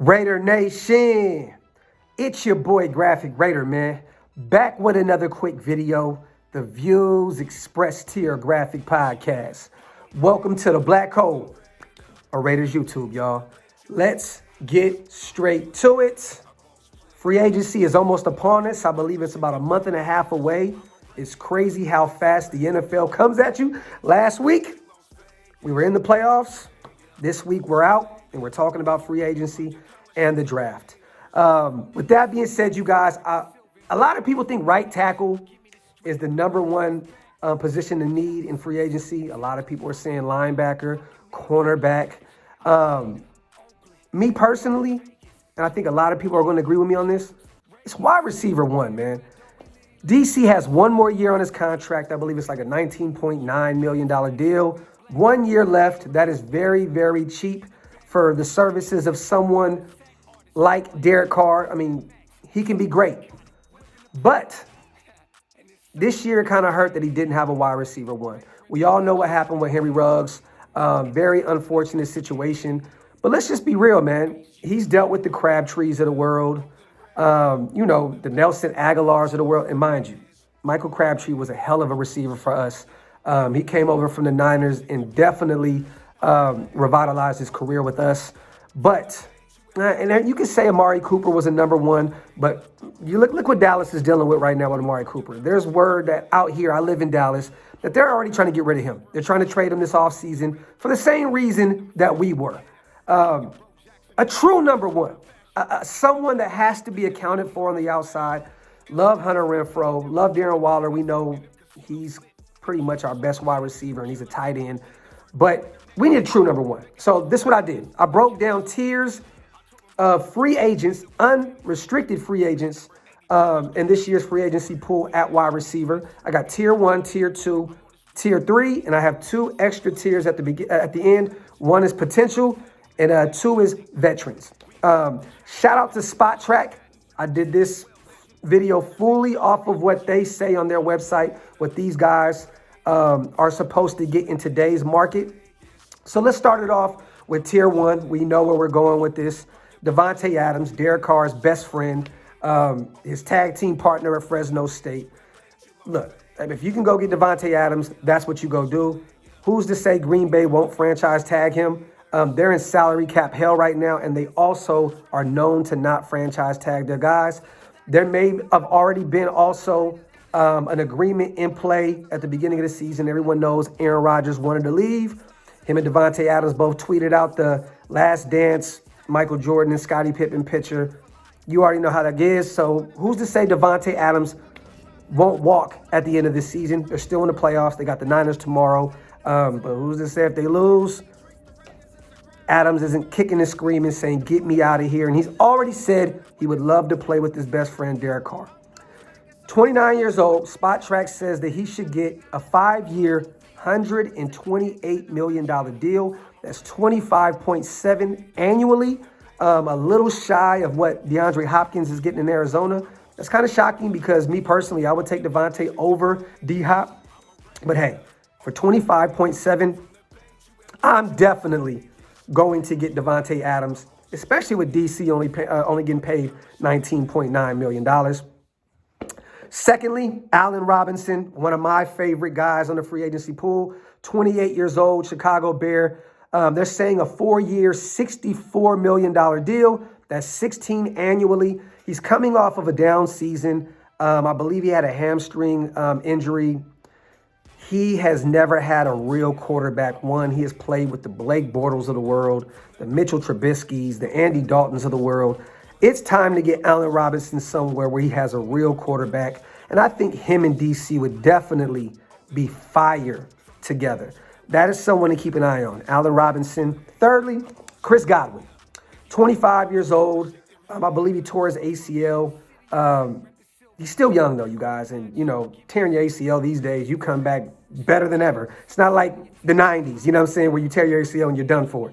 Raidernation, it's your boy Graphk Raider, man. Back with another quick video. The views expressed to your Graphk podcast. Welcome to the Black Hole, or Raiders YouTube, y'all. Let's get straight to it. Free agency is almost upon us. I believe it's about a month and a half away. It's crazy how fast the NFL comes at you. Last week, we were in the playoffs. This week, we're out, and we're talking about free agency and the draft. With that being said, you guys, a lot of people think right tackle is the number one position to need in free agency. A lot of people are saying linebacker, cornerback. Me personally, and I think a lot of people are going to agree with me on this, it's wide receiver one, man. DC has one more year on his contract. I believe it's like a $19.9 million deal. 1 year left. That is very, very cheap for the services of someone like Derek Carr. I mean, he can be great. But this year kind of hurt that he didn't have a wide receiver one. We all know what happened with Henry Ruggs. Very unfortunate situation. But let's just be real, man. He's dealt with the Crabtrees of the world. The Nelson Aguilars of the world. And mind you, Michael Crabtree was a hell of a receiver for us. He came over from the Niners and definitely revitalized his career with us. But, and you can say Amari Cooper was a number one, but you look what Dallas is dealing with right now with Amari Cooper. There's word that out here, I live in Dallas, that they're already trying to get rid of him. They're trying to trade him this offseason for the same reason that we were. A true number one. Someone that has to be accounted for on the outside. Love Hunter Renfrow. Love Darren Waller. We know he's pretty much our best wide receiver, and he's a tight end. But we need a true number one. So this is what I did. I broke down tiers of free agents, unrestricted free agents, in this year's free agency pool at wide receiver. I got tier 1, tier 2, tier 3, and I have 2 extra tiers at the end. 1 is potential, and 2 is veterans. Shout out to Spot Track. I did this video fully off of what they say on their website, what these guys are supposed to get in today's market. So let's start it off with tier 1. We know where we're going with this. Davante Adams, Derek Carr's best friend, his tag team partner at Fresno State. Look, if you can go get Davante Adams, that's what you go do. Who's to say Green Bay won't franchise tag him? They're in salary cap hell right now, and they also are known to not franchise tag their guys. There may have already been also an agreement in play at the beginning of the season. Everyone knows Aaron Rodgers wanted to leave. Him and Davante Adams both tweeted out the Last Dance, Michael Jordan and Scottie Pippen picture. You already know how that is. So who's to say Davante Adams won't walk at the end of this season? They're still in the playoffs. They got the Niners tomorrow. But who's to say if they lose, Adams isn't kicking and screaming saying, get me out of here. And he's already said he would love to play with his best friend, Derek Carr. 29 years old, Spot Track says that he should get a 5-year, $128 million deal. That's $25.7 annually, a little shy of what DeAndre Hopkins is getting in Arizona. That's kind of shocking because me personally, I would take Devontae over D-Hop. But hey, for $25.7, I'm definitely going to get Davante Adams, especially with DC only getting paid $19.9 million. Secondly, Allen Robinson, one of my favorite guys on the free agency pool, 28 years old, Chicago Bear. They're saying a 4-year, $64 million deal. That's $16 annually. He's coming off of a down season. I believe he had a hamstring injury. He has never had a real quarterback one. He has played with the Blake Bortles of the world, the Mitchell Trubiskys, the Andy Daltons of the world. It's time to get Allen Robinson somewhere where he has a real quarterback. And I think him and DC would definitely be fire together. That is someone to keep an eye on. Allen Robinson. Thirdly, Chris Godwin, 25 years old. I believe he tore his ACL. He's still young, though, you guys. And, tearing your ACL these days, you come back better than ever. It's not like the 90s, you know what I'm saying, where you tear your ACL and you're done for.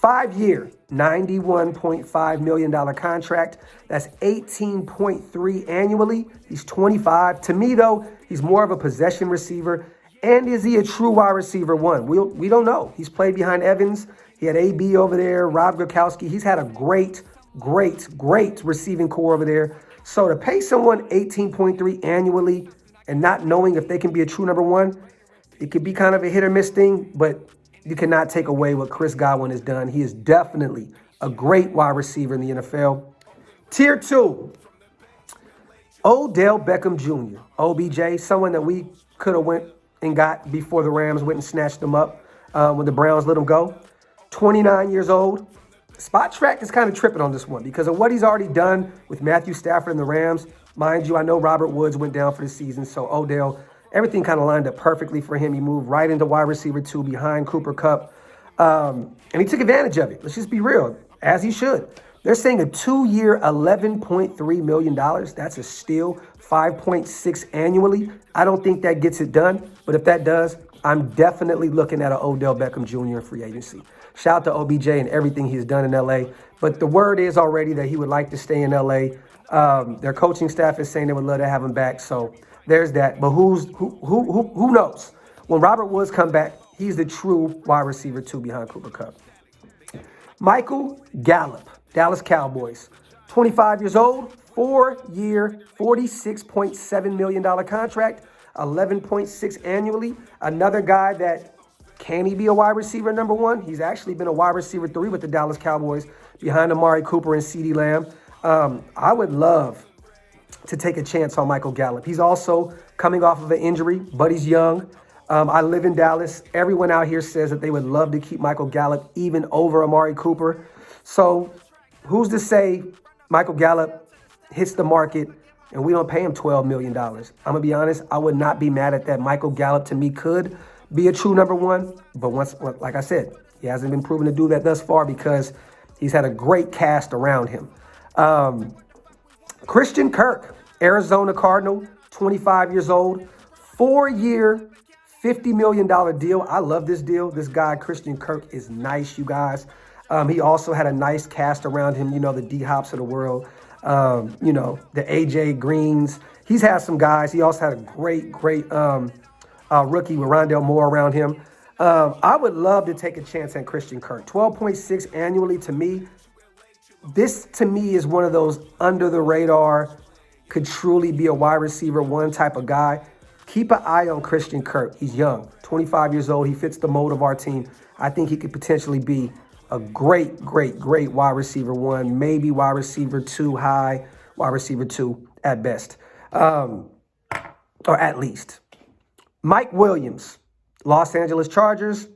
5-year, $91.5 million contract. That's $18.3 annually. He's 25. To me, though, he's more of a possession receiver. And is he a true wide receiver one? We don't know. He's played behind Evans. He had AB over there, Rob Gronkowski. He's had a great receiving core over there. So to pay someone 18.3 annually and not knowing if they can be a true number one, it could be kind of a hit or miss thing, but you cannot take away what Chris Godwin has done. He is definitely a great wide receiver in the NFL. Tier 2, Odell Beckham Jr., OBJ, someone that we could have went and got before the Rams went and snatched him up when the Browns let him go. 29 years old. Spot Track is kind of tripping on this one because of what he's already done with Matthew Stafford and the Rams. Mind you, I know Robert Woods went down for the season, so Odell, everything kind of lined up perfectly for him. He moved right into wide receiver 2 behind Cooper Kupp, and he took advantage of it. Let's just be real, as he should. They're saying a 2-year, $11.3 million. That's a steal, 5.6 annually. I don't think that gets it done, but if that does, I'm definitely looking at an Odell Beckham Jr. in free agency. Shout out to OBJ and everything he's done in LA. But the word is already that he would like to stay in LA. Their coaching staff is saying they would love to have him back. So there's that. But who knows? When Robert Woods come back, he's the true wide receiver 2 behind Cooper Kupp. Michael Gallup, Dallas Cowboys, 25 years old, 4-year, $46.7 million contract, 11.6 annually. Another guy that, can he be a wide receiver number 1? He's actually been a wide receiver 3 with the Dallas Cowboys behind Amari Cooper and CeeDee Lamb. I would love to take a chance on Michael Gallup. He's also coming off of an injury, but he's young. I live in Dallas. Everyone out here says that they would love to keep Michael Gallup even over Amari Cooper. So who's to say Michael Gallup hits the market and we don't pay him $12 million? I'm going to be honest, I would not be mad at that. Michael Gallup, to me, could be a true number 1. But once, like I said, he hasn't been proven to do that thus far because he's had a great cast around him. Christian Kirk, Arizona Cardinal, 25 years old, 4-year, $50 million deal. I love this deal. This guy, Christian Kirk, is nice, you guys. He also had a nice cast around him, the D-Hops of the world, the A.J. Greens. He's had some guys. He also had a great rookie with Rondale Moore around him. I would love to take a chance on Christian Kirk. 12.6 annually to me. This, to me, is one of those under the radar, could truly be a wide receiver 1 type of guy. Keep an eye on Christian Kirk. He's young, 25 years old. He fits the mold of our team. I think he could potentially be a great wide receiver 1, maybe wide receiver 2 high, wide receiver 2 at best, or at least. Mike Williams, Los Angeles Chargers,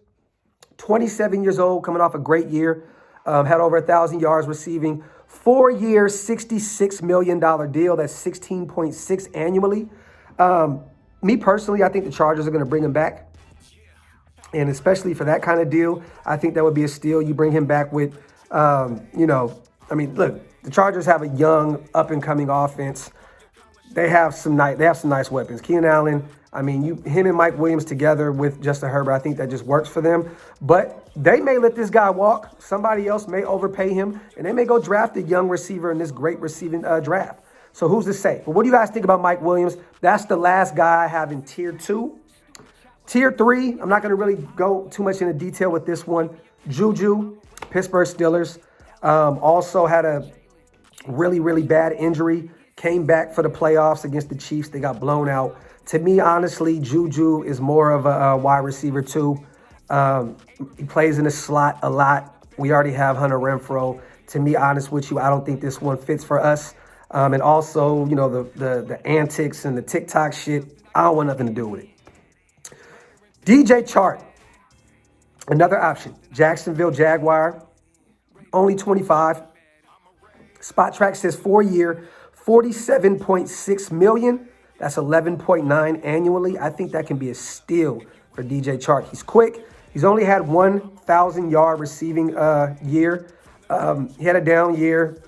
27 years old, coming off a great year, had over 1,000 yards receiving, 4-year, $66 million deal. That's 16.6 annually. Me personally, I think the Chargers are going to bring him back. And especially for that kind of deal, I think that would be a steal. You bring him back with, look, the Chargers have a young, up-and-coming offense. They have some nice weapons. Keenan Allen, him and Mike Williams together with Justin Herbert, I think that just works for them. But they may let this guy walk. Somebody else may overpay him, and they may go draft a young receiver in this great receiving draft. So who's to say? But what do you guys think about Mike Williams? That's the last guy I have in Tier 2. Tier 3, I'm not going to really go too much into detail with this one. Juju, Pittsburgh Steelers, also had a really bad injury. Came back for the playoffs against the Chiefs. They got blown out. To me, honestly, Juju is more of a wide receiver 2. He plays in the slot a lot. We already have Hunter Renfrow. To be honest with you, I don't think this one fits for us. And also, the antics and the TikTok shit, I don't want nothing to do with it. DJ Chark, another option. Jacksonville Jaguar, only 25. Spot Track says 4-year, $47.6 million. That's 11.9 annually. I think that can be a steal for DJ Chark. He's quick. He's only had 1,000-yard receiving year. He had a down year.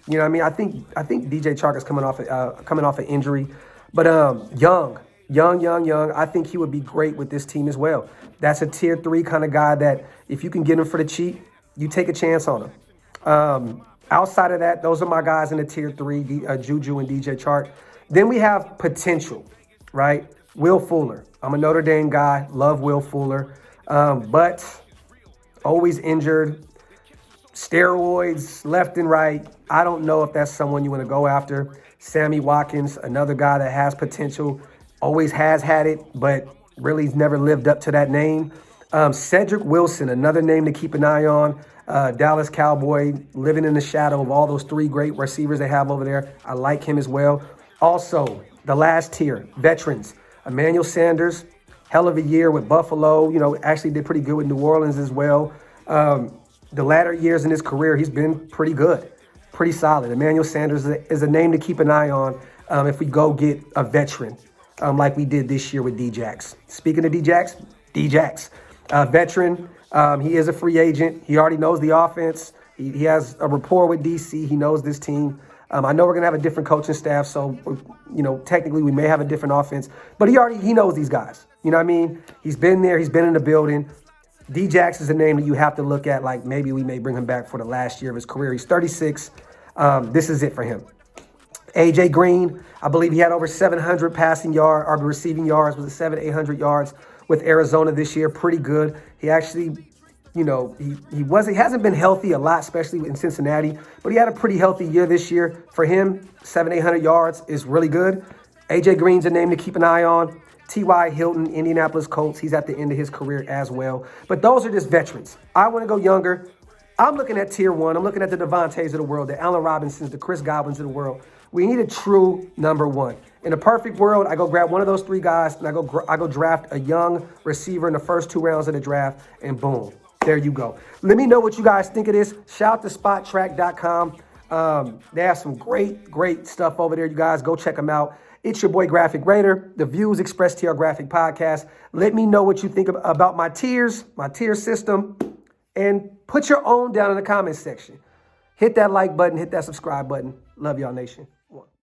I think DJ Chark is coming off an injury, but young. I think he would be great with this team as well. That's a Tier 3 kind of guy that if you can get him for the cheap, you take a chance on him. Outside of that, those are my guys in the Tier 3, Juju and DJ Chark. Then we have potential, right? Will Fuller. I'm a Notre Dame guy. Love Will Fuller. But always injured, steroids left and right. I don't know if that's someone you want to go after. Sammy Watkins, another guy that has potential, always has had it, but really he's never lived up to that name. Cedric Wilson, another name to keep an eye on. Dallas Cowboy, living in the shadow of all those three great receivers they have over there. I like him as well. Also, the last tier, veterans. Emmanuel Sanders, hell of a year with Buffalo. You know, actually did pretty good with New Orleans as well. The latter years in his career, he's been pretty good, pretty solid. Emmanuel Sanders is a name to keep an eye on if we go get a veteran like we did this year with D-Jax. Speaking of D-Jax, veteran. He is a free agent. He already knows the offense. He has a rapport with DC. He knows this team. I know we're going to have a different coaching staff, so, you know, technically we may have a different offense. But he knows these guys. You know what I mean? He's been there. He's been in the building. D-Jax is a name that you have to look at, like maybe we may bring him back for the last year of his career. He's 36. This is it for him. A.J. Green, I believe he had over 700 passing yards, or receiving yards, was it 800 yards with Arizona this year. Pretty good. He actually, you know, he hasn't been healthy a lot, especially in Cincinnati, but he had a pretty healthy year this year. For him, 800 yards is really good. A.J. Green's a name to keep an eye on. T.Y. Hilton, Indianapolis Colts, he's at the end of his career as well. But those are just veterans. I want to go younger. I'm looking at tier one. I'm looking at the Devontaes of the world, the Allen Robinsons, the Chris Godwins of the world. We need a true number one. In a perfect world, I go grab one of those three guys, and I go draft a young receiver in the first 2 rounds of the draft, and boom, there you go. Let me know what you guys think of this. Shout out to spottrack.com. They have some great stuff over there. You guys go check them out. It's your boy Graphk Raider. The views expressed here are Graphk Podcast. Let me know what you think about my tiers, my tier system, and put your own down in the comments section. Hit that like button, hit that subscribe button. Love y'all, nation.